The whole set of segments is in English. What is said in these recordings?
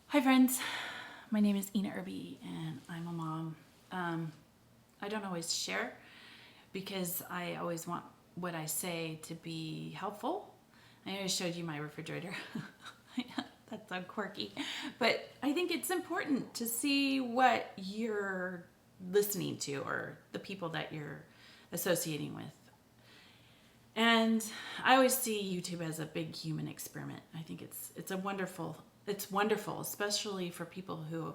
Hi friends, my name is Ina Irby and I'm a mom. I don't always share because I always want what I say to be helpful. I always showed you my refrigerator. That's so quirky. But I think it's important to see what you're listening to or the people that you're associating with. And I always see YouTube as a big human experiment. I think it's wonderful, especially for people who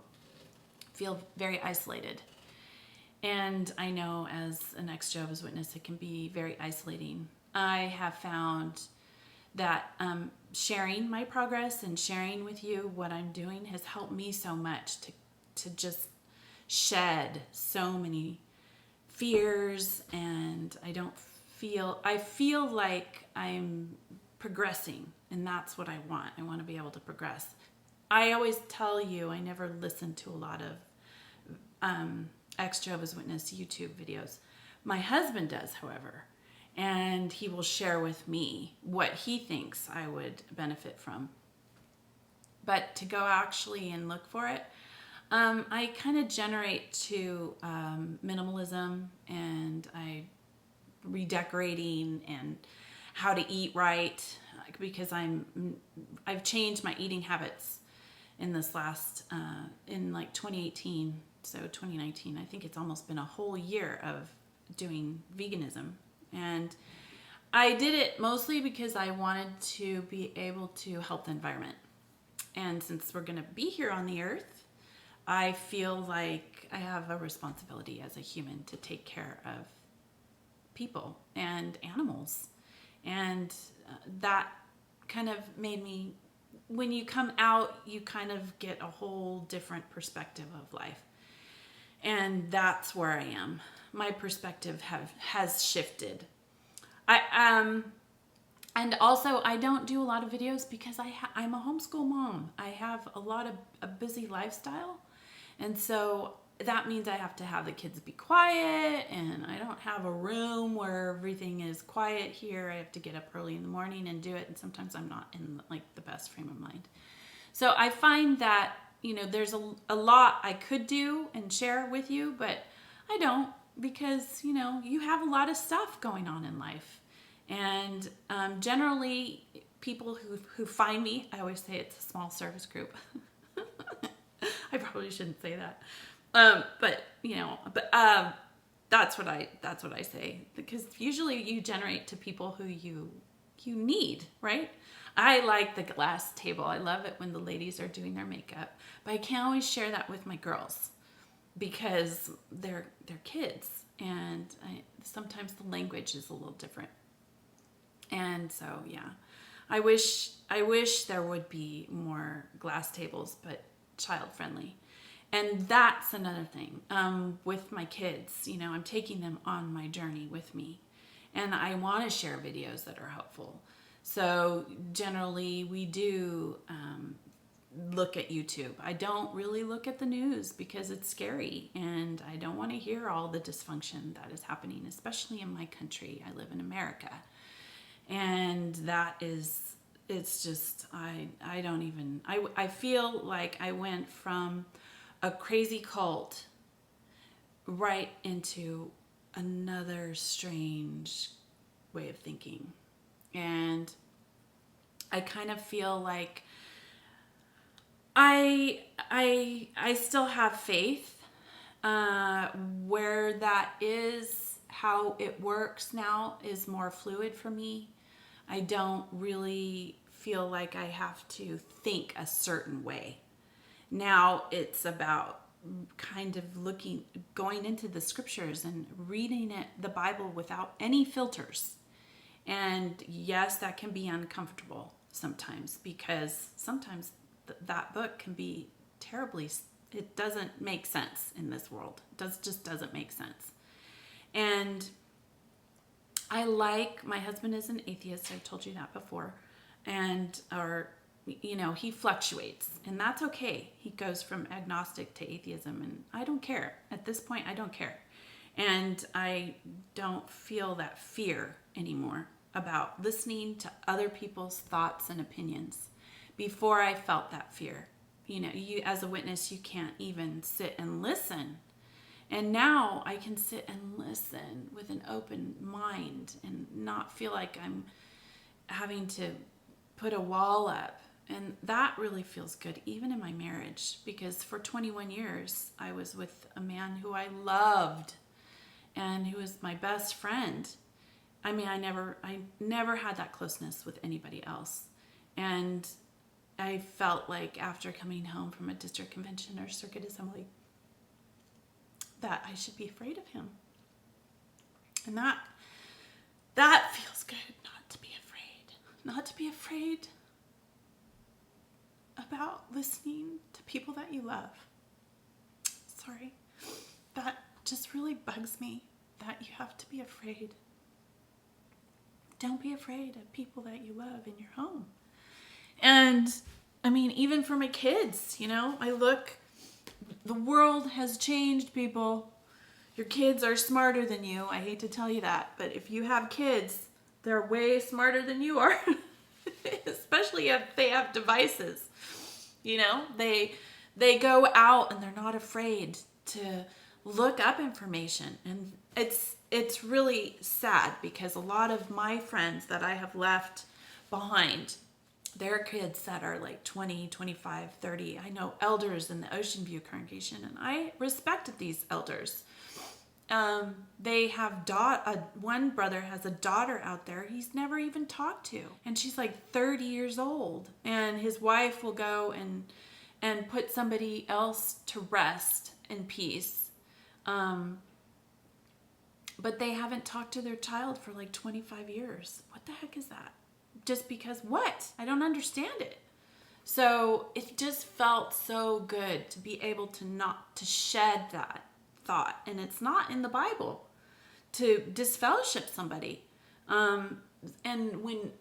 feel very isolated. And I know as an ex-Jehovah's Witness, it can be very isolating. I have found that sharing my progress and sharing with you what I'm doing has helped me so much to just shed so many fears, and I feel like I'm progressing, and that's what I want. I want to be able to progress. I always tell you I never listen to a lot of ex-Jehovah's Witness YouTube videos. My husband does, however, and he will share with me what he thinks I would benefit from. But to go actually and look for it, I kind of generate to minimalism, and I redecorating and how to eat right, because I've changed my eating habits in this last in like 2018, so 2019. I think it's almost been a whole year of doing veganism, and I did it mostly because I wanted to be able to help the environment. And since we're going to be here on the earth, I feel like I have a responsibility as a human to take care of people and animals. And that kind of made me, when you come out, you kind of get a whole different perspective of life. And that's where I am. My perspective has shifted. And also I don't do a lot of videos because I'm a homeschool mom. I have a busy lifestyle. And so that means I have to have the kids be quiet, and I don't have a room where everything is quiet here. I have to get up early in the morning and do it, and sometimes I'm not in like the best frame of mind. So I find that, there's a lot I could do and share with you, but I don't, because, you have a lot of stuff going on in life. And generally, people who find me, I always say it's a small service group. I probably shouldn't say that. But that's what I say, because usually you generate to people who you need, right? I like the glass table. I love it when the ladies are doing their makeup, but I can't always share that with my girls because they're kids, and sometimes the language is a little different. And so, yeah, I wish there would be more glass tables, but child friendly. And that's another thing with my kids. I'm taking them on my journey with me, and I want to share videos that are helpful. So generally we do look at YouTube. I don't really look at the news because it's scary, and I don't want to hear all the dysfunction that is happening, especially in my country. I live in America, and it's just, I feel like I went from a crazy cult right into another strange way of thinking. And I kind of feel like I still have faith. Where that is, how it works now is more fluid for me. I don't really feel like I have to think a certain way. Now it's about kind of going into the scriptures and reading the Bible without any filters. And yes, that can be uncomfortable sometimes, because sometimes that book can be it doesn't make sense in this world. It just doesn't make sense. And my husband is an atheist. I've told you that before. And he fluctuates, and that's okay. He goes from agnostic to atheism, and I don't care. At this point, I don't care. And I don't feel that fear anymore about listening to other people's thoughts and opinions. Before, I felt that fear. you as a witness, you can't even sit and listen. And now I can sit and listen with an open mind and not feel like I'm having to put a wall up. And that really feels good, even in my marriage, because for 21 years, I was with a man who I loved and who was my best friend. I mean, I never had that closeness with anybody else. And I felt like after coming home from a district convention or circuit assembly, that I should be afraid of him. And that feels good, not to be afraid. Not to be afraid about listening to people that you love. Sorry. That just really bugs me, that you have to be afraid. Don't be afraid of people that you love in your home. And I mean, even for my kids, the world has changed, people. Your kids are smarter than you. I hate to tell you that, but if you have kids, they're way smarter than you are, especially if they have devices. They go out and they're not afraid to look up information. And it's really sad because a lot of my friends that I have left behind, they're kids that are like 20, 25, 30. I know elders in the Ocean View congregation, and I respected these elders. They have one brother has a daughter out there he's never even talked to, and she's like 30 years old, and his wife will go and put somebody else to rest in peace. But they haven't talked to their child for like 25 years. What the heck is that? Just because what? I don't understand it. So it just felt so good to be able to shed that thought. And it's not in the Bible to disfellowship somebody. And when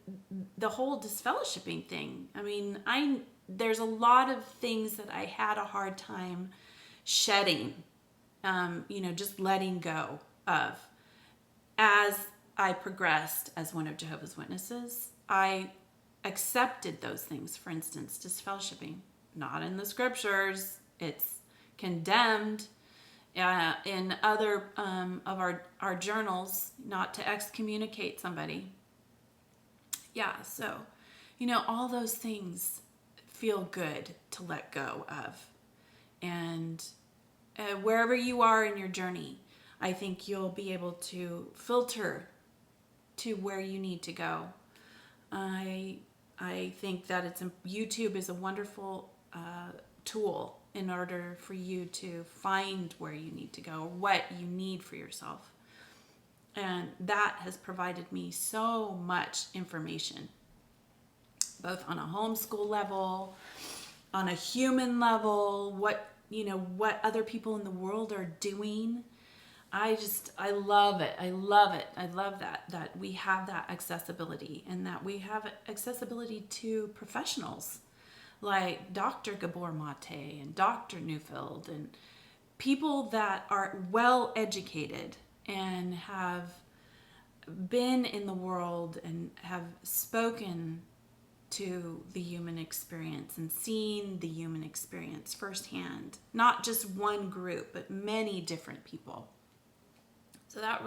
the whole disfellowshipping thing, I mean, there's a lot of things that I had a hard time shedding, just letting go of. As I progressed as one of Jehovah's Witnesses, I accepted those things. For instance, disfellowshipping, not in the scriptures. It's condemned in other of our journals, not to excommunicate somebody. Yeah, so, all those things feel good to let go of. And wherever you are in your journey, I think you'll be able to filter to where you need to go. I think that YouTube is a wonderful tool in order for you to find where you need to go, what you need for yourself. And that has provided me so much information, both on a homeschool level, on a human level, what other people in the world are doing. I love it. I love it. I love that we have that accessibility, and that we have accessibility to professionals like Dr. Gabor Mate and Dr. Neufeld, and people that are well educated and have been in the world and have spoken to the human experience and seen the human experience firsthand. Not just one group, but many different people. So that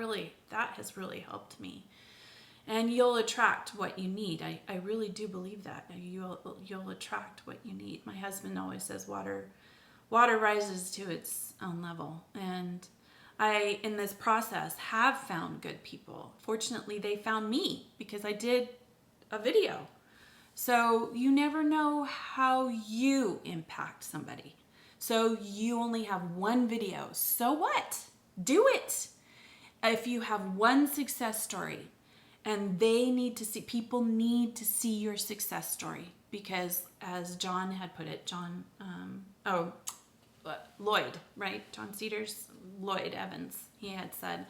has really helped me. And you'll attract what you need. I really do believe that. You'll attract what you need. My husband always says water rises to its own level. And I, in this process, have found good people. Fortunately, they found me because I did a video. So you never know how you impact somebody. So you only have one video. So what? Do it. If you have one success story, and people need to see your success story, because as John had put it, Lloyd, right? John Cedars, Lloyd Evans, he had said,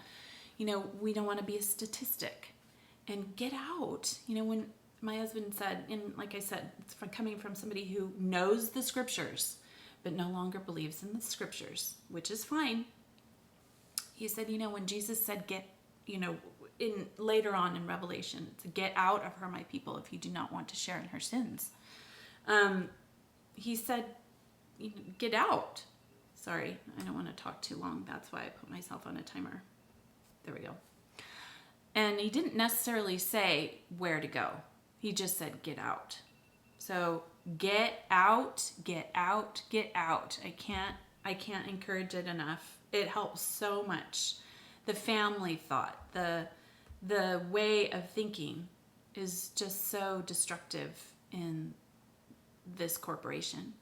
we don't want to be a statistic, and get out. When my husband said, and like I said, it's coming from somebody who knows the scriptures, but no longer believes in the scriptures, which is fine. He said, when Jesus said, later on in Revelation, to get out of her, my people, if you do not want to share in her sins. He said, get out. Sorry, I don't want to talk too long. That's why I put myself on a timer. There we go. And he didn't necessarily say where to go. He just said, get out. So get out, get out, get out. I can't encourage it enough. It helps so much. The family thought, the way of thinking is just so destructive in this corporation.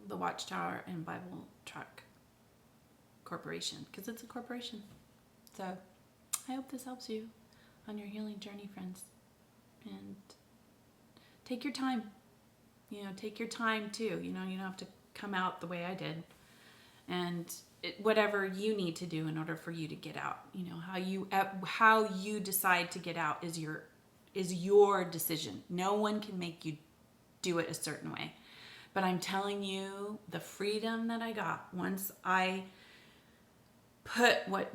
The Watchtower and Bible Track Corporation, because it's a corporation. So I hope this helps you on your healing journey, friends. And take your time. Take your time too. You don't have to come out the way I did. And whatever you need to do in order for you to get out. How you decide to get out is your decision. No one can make you do it a certain way. But I'm telling you, the freedom that I got once I put what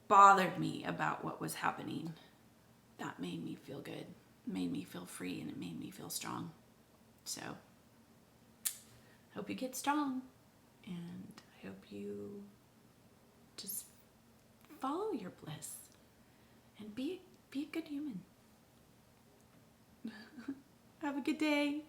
bothered me about what was happening, that made me feel good, made me feel free, and it made me feel strong. So, hope you get strong, and I hope you just follow your bliss and be a good human. Have a good day.